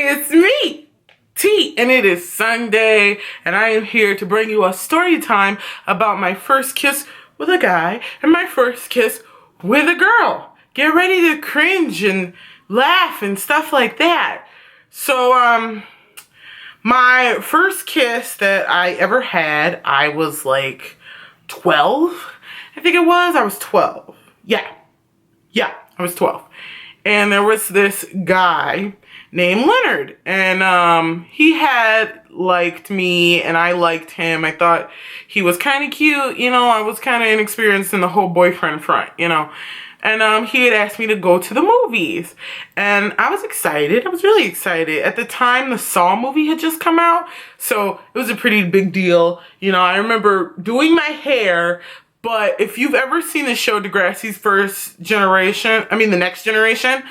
It's me, T, and it is Sunday, and I am here to bring you a story time about my first kiss with a guy and my first kiss with a girl. Get ready to cringe and laugh and stuff like that. So, my first kiss that I ever had, I was like 12, I think it was. I was 12. Yeah, I was 12. And there was this guy named Leonard, and he had liked me and I liked him. I thought he was kind of cute, you know. I was kind of inexperienced in the whole boyfriend front, you know. And he had asked me to go to the movies, and I was excited. I was really excited. At the time, the Saw movie had just come out, so it was a pretty big deal. You know, I remember doing my hair. But if you've ever seen the show Degrassi's First Generation, the Next Generation,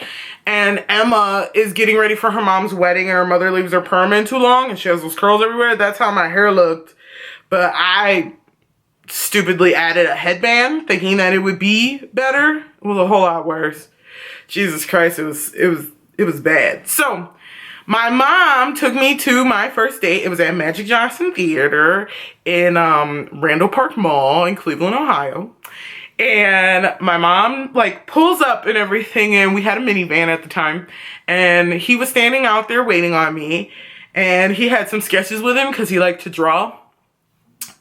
and Emma is getting ready for her mom's wedding and her mother leaves her perm in too long and she has those curls everywhere, that's how my hair looked. But I stupidly added a headband thinking that it would be better. It was a whole lot worse. Jesus Christ, it was bad. So my mom took me to my first date. It was at Magic Johnson Theater in Randall Park Mall in Cleveland, Ohio. And my mom like pulls up and everything, and we had a minivan at the time, and he was standing out there waiting on me, and he had some sketches with him because he liked to draw.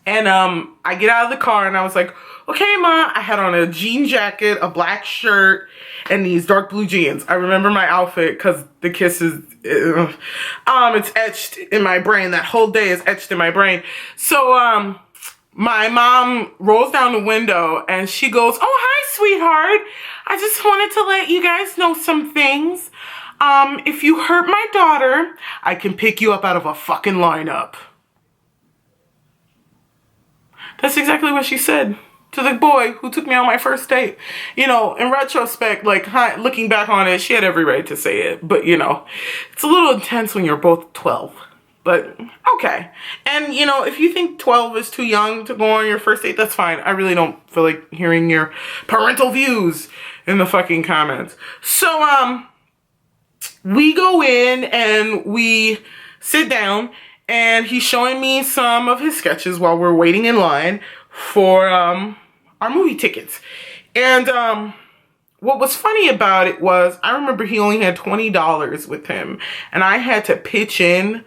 And I get out of the car and I was like, okay, Ma. I had on a jean jacket, a black shirt, and these dark blue jeans. I remember my outfit because the kiss is, it's etched in my brain. That whole day is etched in my brain. So my mom rolls down the window and she goes, oh, hi, sweetheart. I just wanted to let you guys know some things. If you hurt my daughter, I can pick you up out of a fucking lineup. That's exactly what she said to the boy who took me on my first date. You know, in retrospect, like looking back on it, she had every right to say it. But, you know, it's a little intense when you're both 12. But, okay. And, you know, if you think 12 is too young to go on your first date, that's fine. I really don't feel like hearing your parental views in the fucking comments. So, we go in and we sit down. And he's showing me some of his sketches while we're waiting in line for our movie tickets. And what was funny about it was I remember he only had $20 with him. And I had to pitch in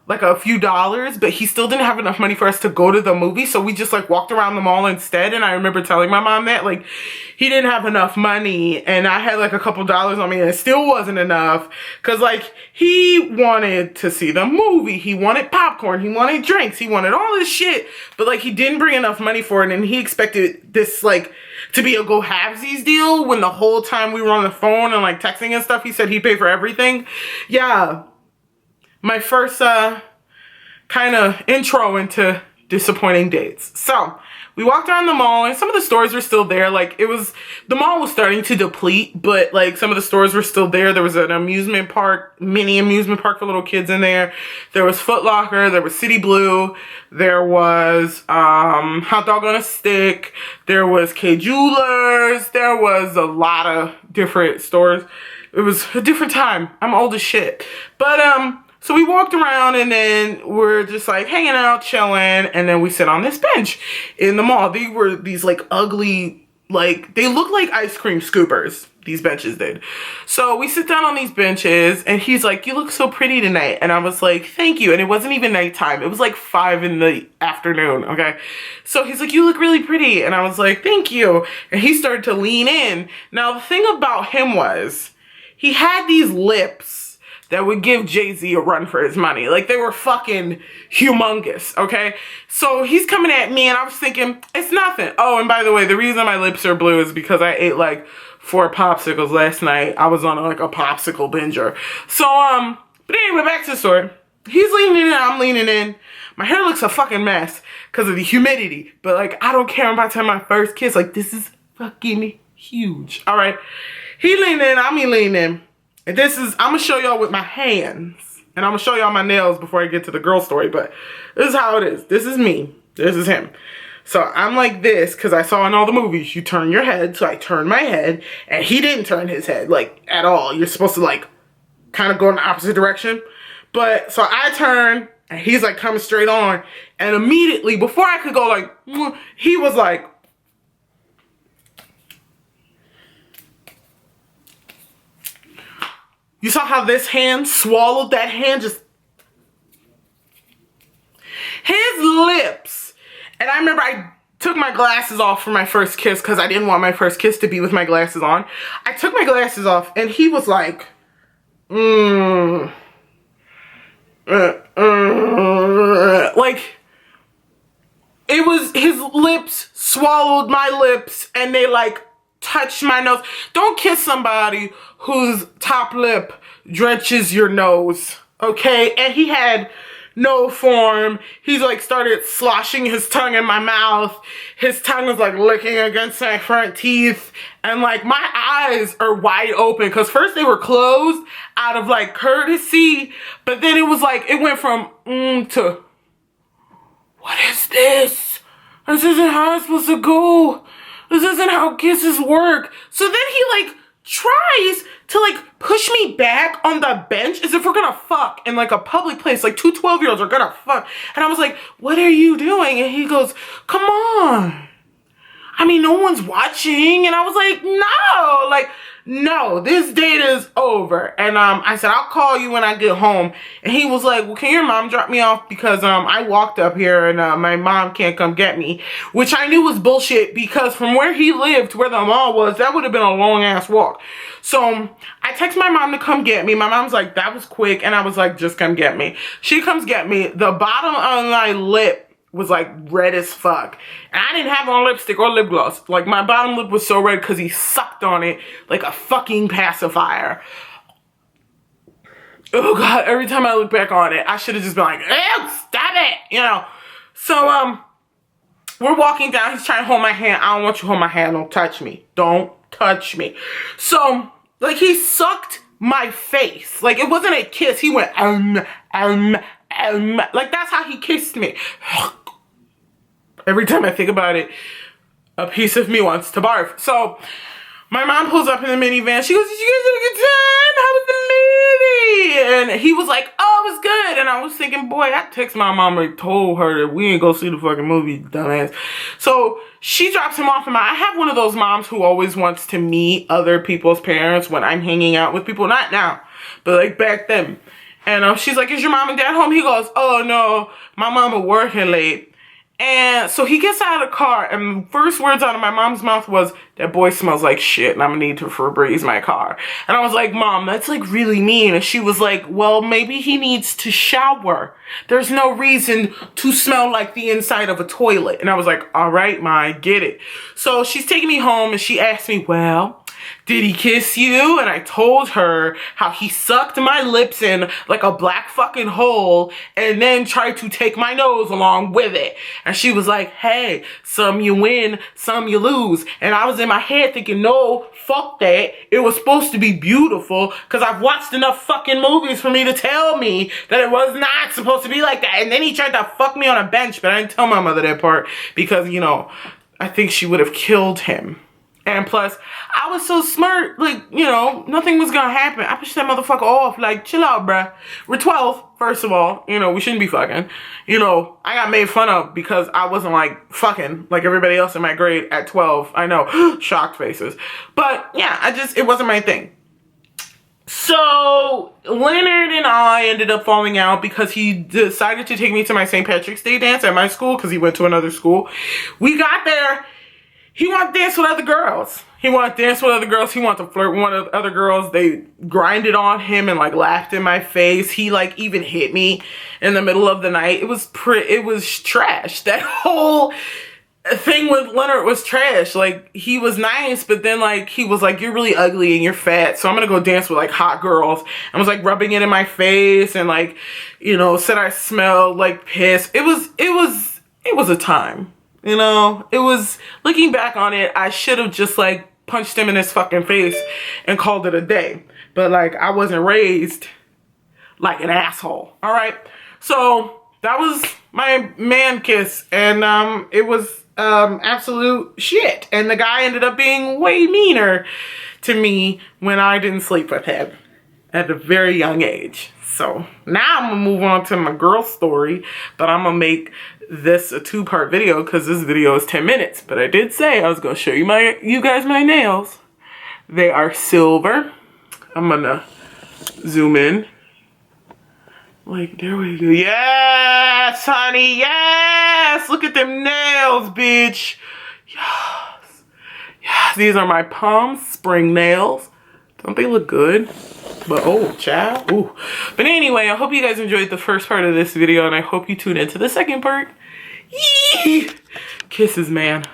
like a few dollars, but he still didn't have enough money for us to go to the movie. So we just like walked around the mall instead. And I remember telling my mom that like he didn't have enough money and I had like a couple dollars on me and it still wasn't enough. Cause like he wanted to see the movie. He wanted popcorn. He wanted drinks. He wanted all this shit, but like he didn't bring enough money for it. And he expected this like to be a go halvesies deal when the whole time we were on the phone and like texting and stuff, he said he'd pay for everything. Yeah. My first kind of intro into disappointing dates. So we walked around the mall and some of the stores were still there. Like the mall was starting to deplete, but like some of the stores were still there. There was an amusement park, mini amusement park for little kids in there. There was Foot Locker, there was City Blue, there was Hot Dog on a Stick, there was K Jewelers, there was a lot of different stores. It was a different time. I'm old as shit. But so we walked around and then we're just like hanging out, chilling, and then we sit on this bench in the mall. They were these like ugly, like they look like ice cream scoopers, these benches did. So we sit down on these benches and he's like, you look so pretty tonight. And I was like, thank you. And it wasn't even nighttime. It was like 5 in the afternoon, okay? So he's like, you look really pretty. And I was like, thank you. And he started to lean in. Now the thing about him was he had these lips that would give Jay-Z a run for his money. Like, they were fucking humongous, okay? So he's coming at me, and I was thinking, it's nothing. Oh, and by the way, the reason my lips are blue is because I ate, like, 4 popsicles last night. I was on, like, a popsicle binger. So, but anyway, back to the story. He's leaning in, I'm leaning in. My hair looks a fucking mess because of the humidity. But, like, I don't care about my first kiss. Like, this is fucking huge, all right? He leaned in, I'm leaning in. And I'm going to show y'all with my hands. And I'm going to show y'all my nails before I get to the girl story. But this is how it is. This is me. This is him. So I'm like this because I saw in all the movies, you turn your head. So I turned my head. And he didn't turn his head, like, at all. You're supposed to, like, kind of go in the opposite direction. But so I turn and he's like coming straight on, and immediately before I could go like, he was like, you saw how this hand swallowed that hand? Just his lips. And I remember I took my glasses off for my first kiss because I didn't want my first kiss to be with my glasses on. I took my glasses off and he was like, like, it was, his lips swallowed my lips and they like touched my nose. Don't kiss somebody whose top lip drenches your nose, okay? And he had no form. He's like started sloshing his tongue in my mouth. His tongue was like licking against my front teeth. And like my eyes are wide open because first they were closed out of like courtesy. But then it was like, it went from to, what is this? This isn't how it's supposed to go. This isn't how kisses work. So then he like tries to like push me back on the bench as if we're gonna fuck in like a public place. Like two 12-year-olds are gonna fuck. And I was like, what are you doing? And he goes, come on. I mean, no one's watching. And I was like, no, like, no, this date is over. And I said, I'll call you when I get home. And he was like, well, can your mom drop me off? Because I walked up here and my mom can't come get me. Which I knew was bullshit because from where he lived to where the mall was, that would have been a long ass walk. So I text my mom to come get me. My mom's like, that was quick. And I was like, just come get me. She comes get me. The bottom of my lip was like red as fuck. And I didn't have on lipstick or lip gloss. Like my bottom lip was so red because he sucked on it like a fucking pacifier. Oh God, every time I look back on it, I should have just been like, ew, stop it, you know. So we're walking down, he's trying to hold my hand. I don't want you to hold my hand, don't touch me. Don't touch me. So like he sucked my face. Like it wasn't a kiss, he went like that's how he kissed me. Every time I think about it, a piece of me wants to barf. So my mom pulls up in the minivan. She goes, did you guys have a good time? How was the movie? And he was like, oh, it was good. And I was thinking, boy, I text my mom and told her that we ain't go see the fucking movie, dumbass. So she drops him off. And I have one of those moms who always wants to meet other people's parents when I'm hanging out with people. Not now, but like back then. And she's like, is your mom and dad home? He goes, oh no, my mama working late. And so he gets out of the car and the first words out of my mom's mouth was, that boy smells like shit and I'm gonna need to Febreze my car. And I was like, Mom, that's like really mean. And she was like, well, maybe he needs to shower. There's no reason to smell like the inside of a toilet. And I was like, all right, Ma, I get it. So she's taking me home and she asked me, well, did he kiss you? And I told her how he sucked my lips in like a black fucking hole and then tried to take my nose along with it. And she was like, hey, some you win, some you lose. And I was in my head thinking, no, fuck that. It was supposed to be beautiful because I've watched enough fucking movies for me to tell me that it was not supposed to be like that. And then he tried to fuck me on a bench, but I didn't tell my mother that part because, you know, I think she would have killed him. And plus, I was so smart, like, you know, nothing was gonna happen. I pushed that motherfucker off, like, chill out, bruh. We're 12, first of all. You know, we shouldn't be fucking. You know, I got made fun of because I wasn't, like, fucking like everybody else in my grade at 12. I know, shocked faces. But, yeah, it wasn't my thing. So, Leonard and I ended up falling out because he decided to take me to my St. Patrick's Day dance at my school because he went to another school. We got there. He wanted to dance with other girls. He wanted to dance with other girls. He wanted to flirt with one of the other girls. They grinded on him and like laughed in my face. He like even hit me in the middle of the night. It was trash. That whole thing with Leonard was trash. Like he was nice, but then like he was like, you're really ugly and you're fat, so I'm gonna go dance with like hot girls. And was like rubbing it in my face and like, you know, said I smelled like piss. It was a time. You know, it was, looking back on it, I should have just like punched him in his fucking face and called it a day. But like, I wasn't raised like an asshole. All right. So that was my man kiss. And it was absolute shit. And the guy ended up being way meaner to me when I didn't sleep with him. at a very young age. So now I'm gonna move on to my girl story, but I'm gonna make this a 2-part video because this video is 10 minutes. But I did say I was gonna show you guys my nails. They are silver. I'm gonna zoom in. Like, there we go. Yes, honey, yes! Look at them nails, bitch. Yes. Yes, these are my Palm Spring nails. Don't they look good? But, oh, child. Ooh. But anyway, I hope you guys enjoyed the first part of this video, and I hope you tune into the second part. Yee! Kisses, man.